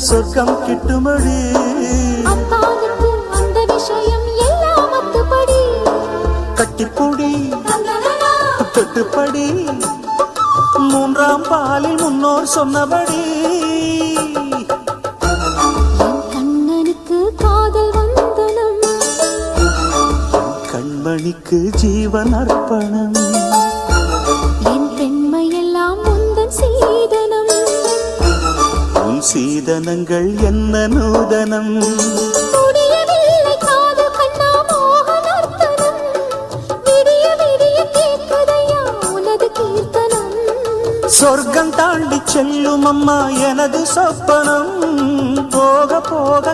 சொர்க்கம் கிட்டுமடி அத்தானுக்கு அந்த விஷயம் எல்லாம் அத்துப்படி கட்டிப்பூடி தொட்டுப்படி மூன்றாம் பாலில் முன்னோர் சொன்னபடி என் கண்ணனுக்கு காதல் வந்தனம் கண்மணிக்கு ஜீவன் அர்ப்பணம் என் பெண்மையெல்லாம் முந்தன் சீதனம் உன் சீதனங்கள் என்ன நூதனம் முடியவில்லை காதல் கண்ணா மோகனர்த்தனம் விடிய விடிய கேட்குதையா உனது கீர்த்தனம் சொர்க்கம் தாண்டி செல்லும் அம்மா எனது சொப்பனம் போக போக